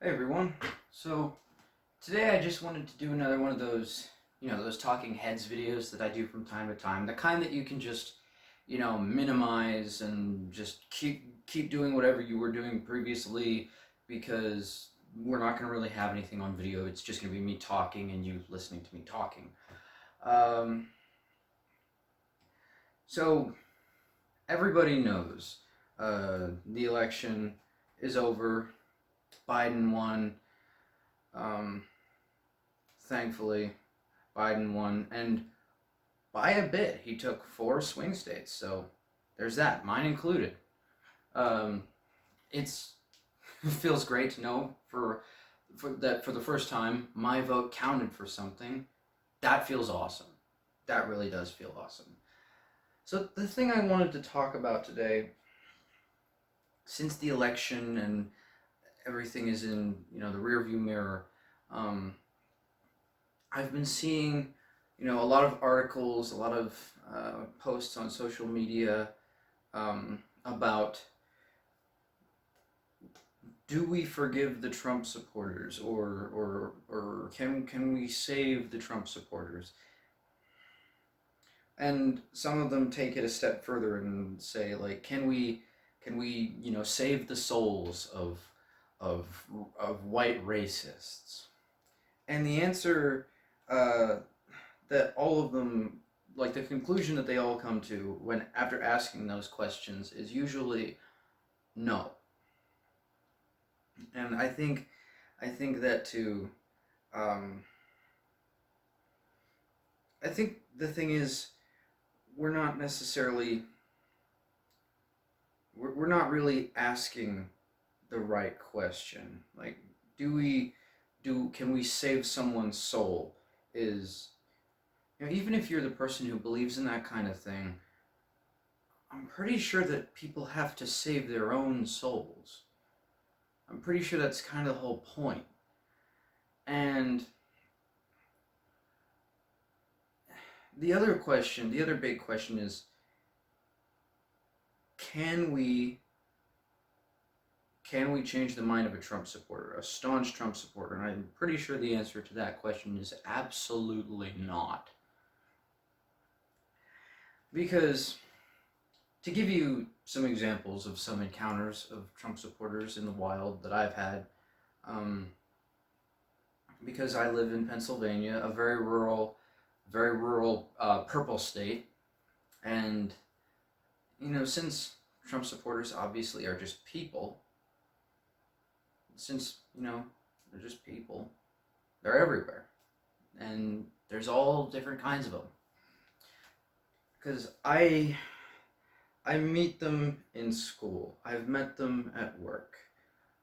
Hey everyone. So today I just wanted to do another one of those, those talking heads videos that I do from time to time. The kind that you can just, minimize and just keep doing whatever you were doing previously because we're not going to really have anything on video. It's just going to be me talking and you listening to me talking. Um, so everybody knows the election is over. Biden won. Um, Thankfully, Biden won, and by a bit. He took 4 swing states, so there's that, mine included. Um, it's it feels great to know for the first time my vote counted for something. That feels awesome. That really does feel awesome. So the thing I wanted to talk about today, since the election and everything is in the rearview mirror, um, I've been seeing, a lot of articles, a lot of posts on social media about do we forgive the Trump supporters or can we save the Trump supporters? And some of them take it a step further and say like, can we save the souls of of white racists? And the answer uh, that all of them, like the conclusion that they all come to when after asking those questions, is usually no. And I think that too. Um, I think the thing is, we're not necessarily we're not really asking the right question. Like, can we save someone's soul? Is even if you're the person who believes in that kind of thing, I'm pretty sure that people have to save their own souls. I'm pretty sure that's kind of the whole point. And the other big question is, can we can we change the mind of a Trump supporter, a staunch Trump supporter? And I'm pretty sure the answer to that question is absolutely not. Because to give you some examples of some encounters of Trump supporters in the wild that I've had, um, because I live in Pennsylvania, a very rural purple state, and since Trump supporters obviously are just people, since they're just people, they're everywhere, and there's all different kinds of them. Because I meet them in school. I've met them at work.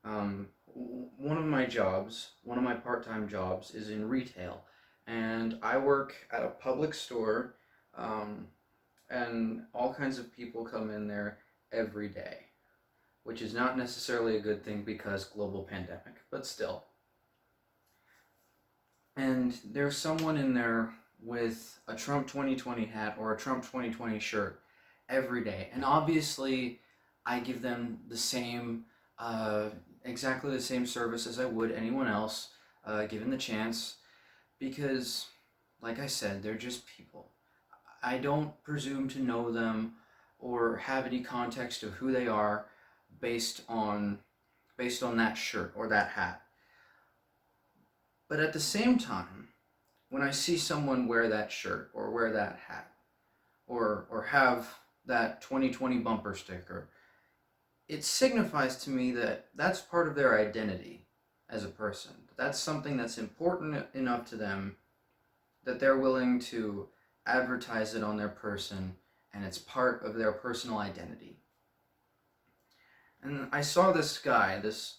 One of my part-time jobs is in retail, and I work at a public store, um, and all kinds of people come in there every day, which is not necessarily a good thing because global pandemic, but still. And there's someone in there with a Trump 2020 hat or a Trump 2020 shirt every day, and obviously, I give them the same, uh, exactly the same service as I would anyone else, given the chance, because, like I said, they're just people. I don't presume to know them or have any context of who they are based on based on that shirt or that hat. But at the same time, when I see someone wear that shirt or wear that hat or have that 2020 bumper sticker, it signifies to me that that's part of their identity as a person. That's something that's important enough to them that they're willing to advertise it on their person, and it's part of their personal identity. And I saw this guy, this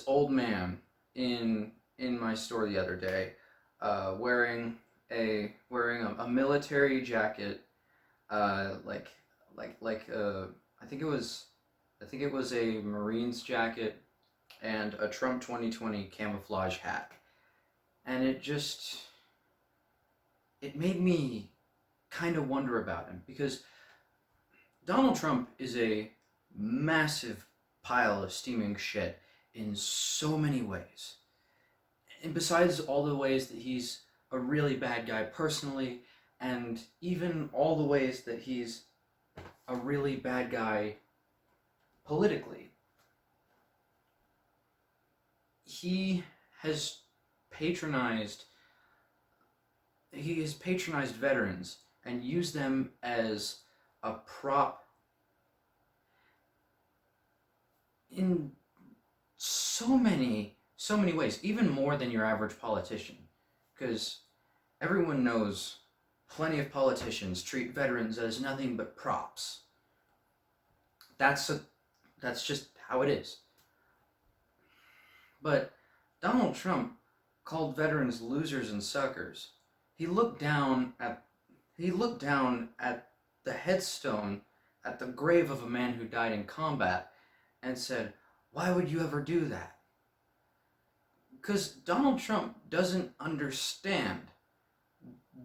old man in my store the other day, wearing a military jacket, like I think it was a Marines jacket and a Trump 2020 camouflage hat, and it made me kind of wonder about him because Donald Trump is a massive pile of steaming shit in so many ways. And besides all the ways that he's a really bad guy personally, and even all the ways that he's a really bad guy politically, he has patronized veterans and used them as a prop in so many ways, even more than your average politician, because everyone knows plenty of politicians treat veterans as nothing but props. That's just how it is. But Donald Trump called veterans losers and suckers. He looked down at the headstone at the grave of a man who died in combat and said, "Why would you ever do that?" Because Donald Trump doesn't understand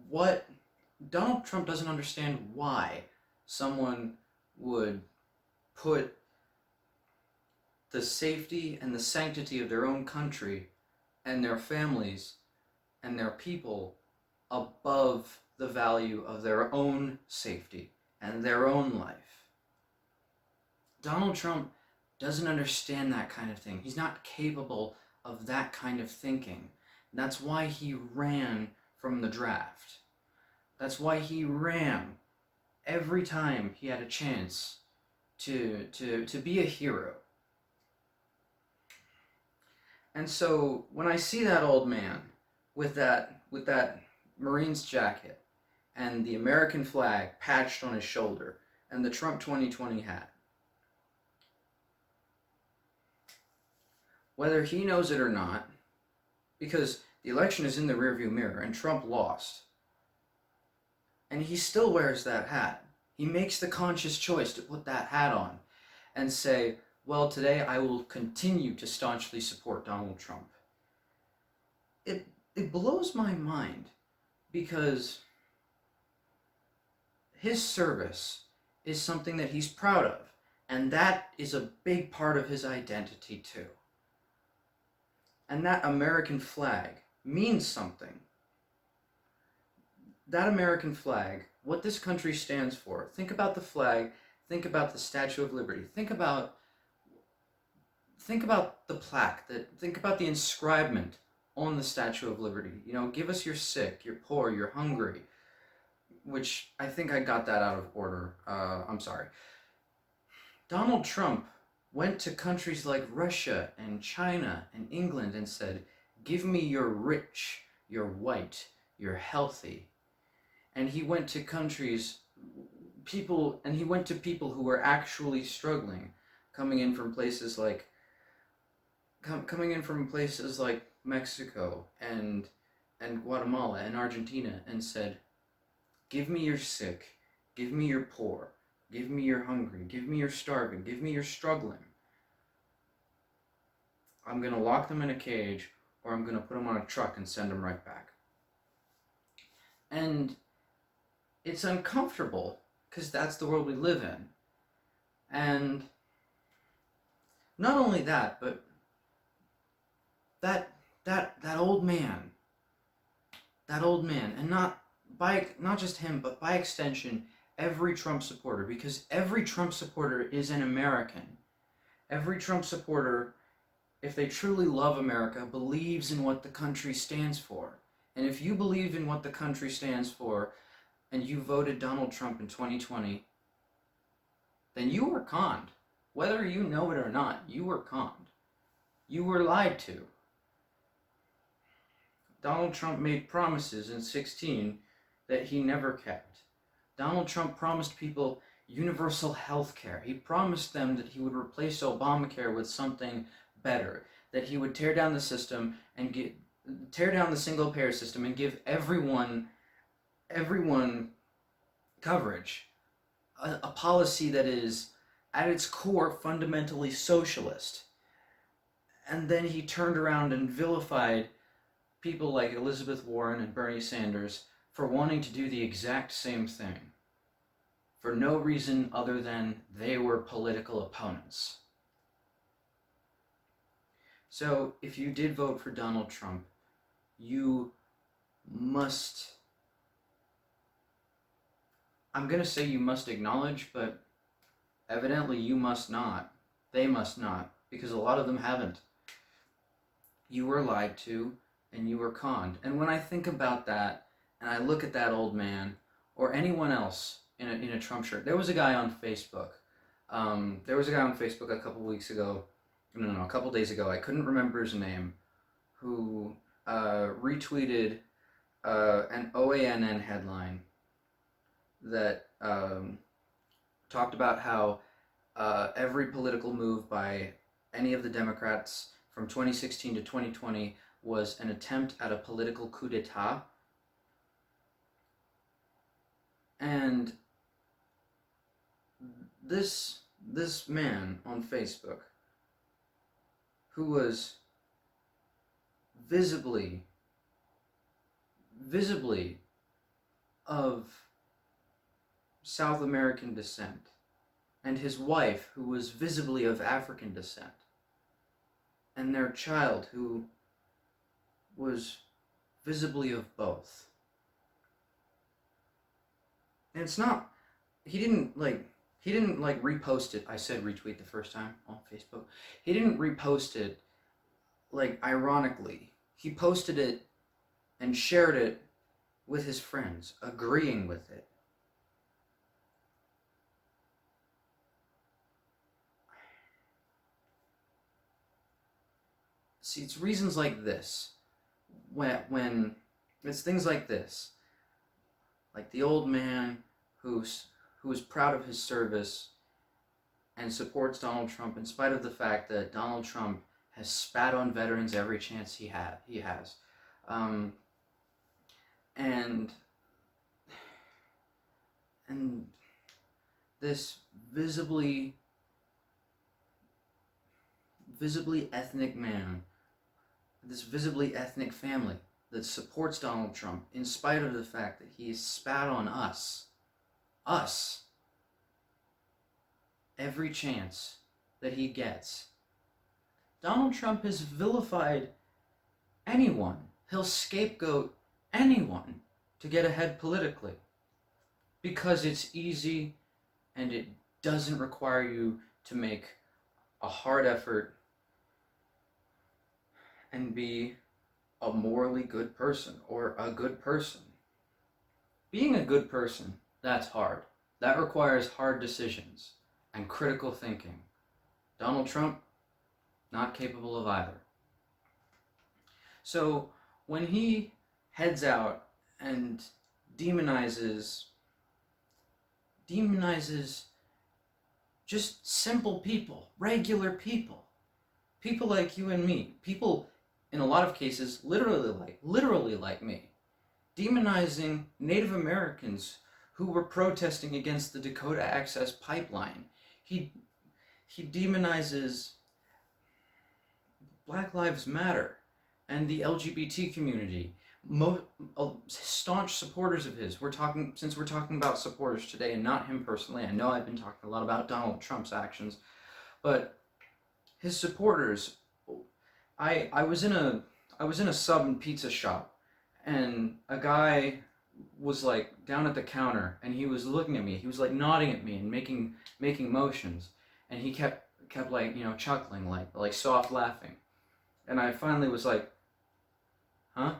why someone would put the safety and the sanctity of their own country and their families and their people above the value of their own safety and their own life. Donald Trump doesn't understand that kind of thing. He's not capable of that kind of thinking. That's why he ran from the draft. That's why he ran every time he had a chance to be a hero. And so when I see that old man with that Marine's jacket and the American flag patched on his shoulder and the Trump 2020 hat, whether he knows it or not, because the election is in the rearview mirror and Trump lost, and he still wears that hat. He makes the conscious choice to put that hat on and say, well, today I will continue to staunchly support Donald Trump. It blows my mind, because his service is something that he's proud of, and that is a big part of his identity too. And that American flag means something. That American flag, what this country stands for, think about the flag, think about the Statue of Liberty, think about the plaque, think about the inscribement on the Statue of Liberty. You know, give us your sick, your poor, your hungry, which I think I got that out of order. I'm sorry. Donald Trump went to countries like Russia and China and England and said, give me your rich, your white, your healthy. And he went to people who were actually struggling, coming in from places like Mexico and Guatemala and Argentina, and said, give me your sick, give me your poor, give me your hungry, give me your starving, give me your struggling. I'm going to lock them in a cage, or I'm going to put them on a truck and send them right back. And it's uncomfortable, because that's the world we live in. And not only that, but that old man, and not just him, but by extension, every Trump supporter, because every Trump supporter is an American. Every Trump supporter, if they truly love America, believes in what the country stands for. And if you believe in what the country stands for, and you voted Donald Trump in 2020, then you were conned. Whether you know it or not, you were conned. You were lied to. Donald Trump made promises in 2016 that he never kept. Donald Trump promised people universal health care. He promised them that he would replace Obamacare with something better, that he would tear down the system and tear down the single-payer system and give everyone coverage, a policy that is at its core fundamentally socialist. And then he turned around and vilified people like Elizabeth Warren and Bernie Sanders for wanting to do the exact same thing, for no reason other than they were political opponents. So if you did vote for Donald Trump, you must, I'm going to say you must acknowledge, but evidently you must not. They must not, because a lot of them haven't. You were lied to and you were conned. And when I think about that and I look at that old man or anyone else in a Trump shirt, there was a guy on Facebook. A couple weeks ago, no, a couple days ago, I couldn't remember his name, who retweeted an OANN headline that talked about how every political move by any of the Democrats from 2016 to 2020 was an attempt at a political coup d'etat. And this man on Facebook, who was visibly of South American descent, and his wife, who was visibly of African descent, and their child, who was visibly of both. And it's not, he didn't repost it. I said retweet the first time on Facebook. He didn't repost it like ironically. He posted it and shared it with his friends, agreeing with it. See, it's reasons like this, when it's things like this, like the old man who is proud of his service and supports Donald Trump in spite of the fact that Donald Trump has spat on veterans every chance he has, and this visibly ethnic man, this visibly ethnic family that supports Donald Trump in spite of the fact that he spat on us, every chance that he gets. Donald Trump has vilified anyone. He'll scapegoat anyone to get ahead politically because it's easy and it doesn't require you to make a hard effort and be a morally good person or a good person. Being a good person, that's hard. That requires hard decisions and critical thinking. Donald Trump, not capable of either. So when he heads out and demonizes just simple people, regular people like you and me, people in a lot of cases literally like me, demonizing Native Americans who were protesting against the Dakota Access Pipeline. He demonizes Black Lives Matter and the LGBT community. Staunch supporters of his. Since we're talking about supporters today and not him personally, I know I've been talking a lot about Donald Trump's actions, but his supporters. I was in a sub and pizza shop, and a guy was like down at the counter, and he was looking at me. He was like nodding at me and making motions, and he kept like, you know, chuckling, like soft laughing. And I finally was like, huh?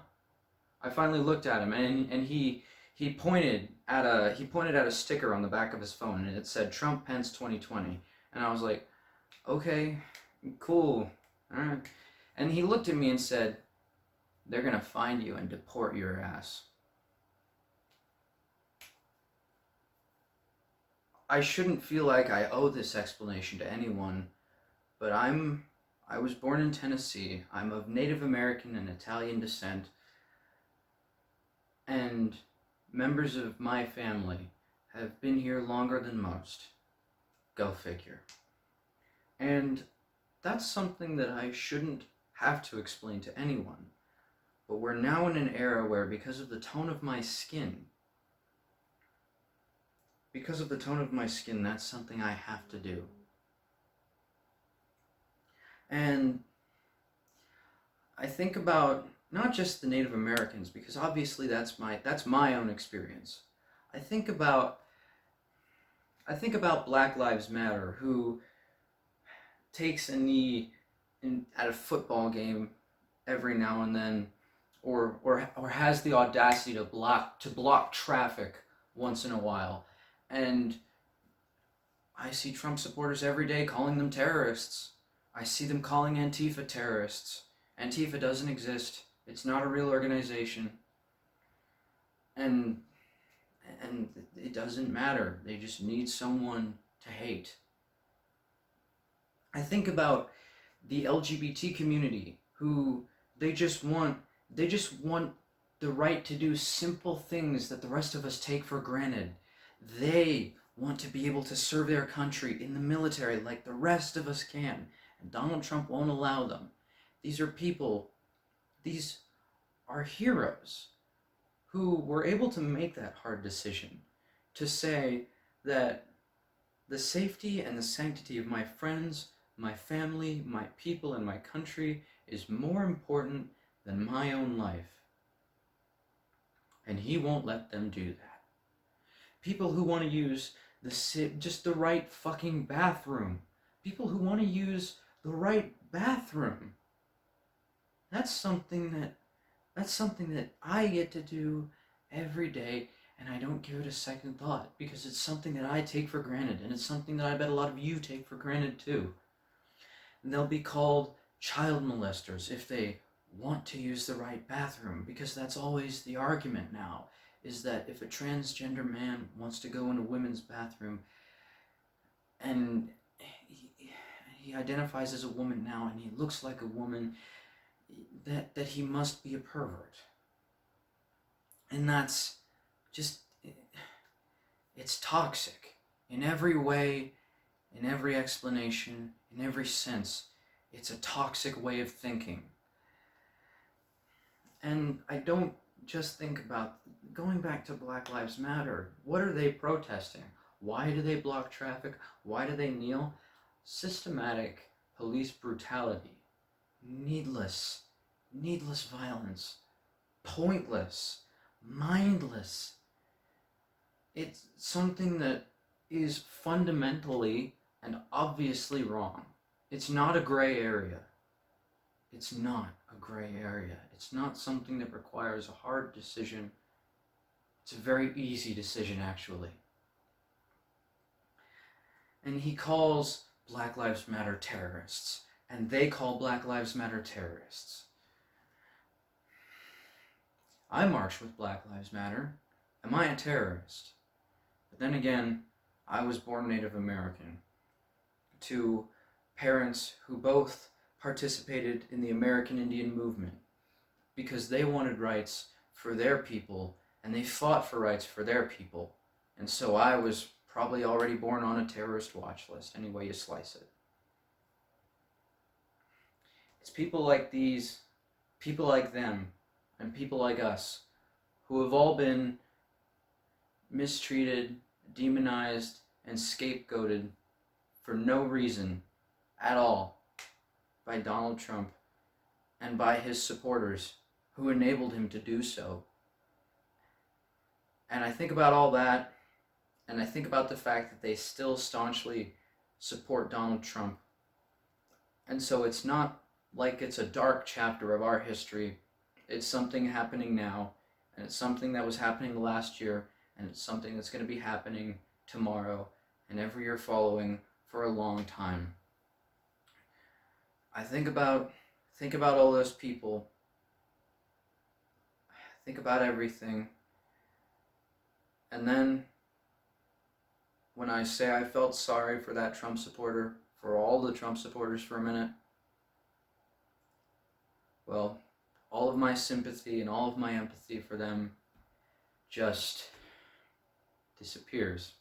I finally looked at him, and he pointed at a sticker on the back of his phone, and it said Trump Pence 2020. And I was like, okay, cool, all right. And he looked at me and said, they're gonna find you and deport your ass. I shouldn't feel like I owe this explanation to anyone, but I was born in Tennessee. I'm of Native American and Italian descent, and members of my family have been here longer than most. Go figure. And that's something that I shouldn't have to explain to anyone. But we're now in an era where, because of the tone of my skin, that's something I have to do. And I think about not just the Native Americans, because obviously that's my own experience. I think about I think about Black Lives Matter, who takes a knee at a football game every now and then, or has the audacity to block traffic once in a while, and I see Trump supporters every day calling them terrorists. I see them calling Antifa terrorists. Antifa doesn't exist. It's not a real organization. And it doesn't matter. They just need someone to hate. I think about the LGBT community, who they just want the right to do simple things that the rest of us take for granted. They want to be able to serve their country in the military like the rest of us can, and Donald Trump won't allow them. These are heroes who were able to make that hard decision to say that the safety and the sanctity of my friends, my family, my people, and my country is more important than my own life. And he won't let them do that. People who want to use just the right fucking bathroom. People who want to use the right bathroom. That's something that I get to do every day, and I don't give it a second thought, because it's something that I take for granted, and it's something that I bet a lot of you take for granted too. And they'll be called child molesters if they want to use the right bathroom, because that's always the argument now, is that if a transgender man wants to go in a women's bathroom and he identifies as a woman now and he looks like a woman, that he must be a pervert. And that's just, it's toxic in every way, in every explanation, in every sense. It's a toxic way of thinking. And I don't just think about, going back to Black Lives Matter, what are they protesting? Why do they block traffic? Why do they kneel? Systematic police brutality, needless violence, pointless, mindless. It's something that is fundamentally and obviously wrong. It's not a gray area. It's not a gray area. It's not something that requires a hard decision. It's a very easy decision, actually. And he calls Black Lives Matter terrorists, and they call Black Lives Matter terrorists. I march with Black Lives Matter. Am I a terrorist? But then again, I was born Native American to parents who both participated in the American Indian movement because they wanted rights for their people and they fought for rights for their people. And so I was probably already born on a terrorist watch list, any way you slice it. It's people like these, people like them, and people like us who have all been mistreated, demonized, and scapegoated for no reason at all by Donald Trump and by his supporters who enabled him to do so. And I think about all that, and I think about the fact that they still staunchly support Donald Trump. And so it's not like it's a dark chapter of our history. It's something happening now, and it's something that was happening last year, and it's something that's going to be happening tomorrow and every year following for a long time. I think about all those people. Think about everything. And then when I say I felt sorry for that Trump supporter, for all the Trump supporters for a minute, well, all of my sympathy and all of my empathy for them just disappears.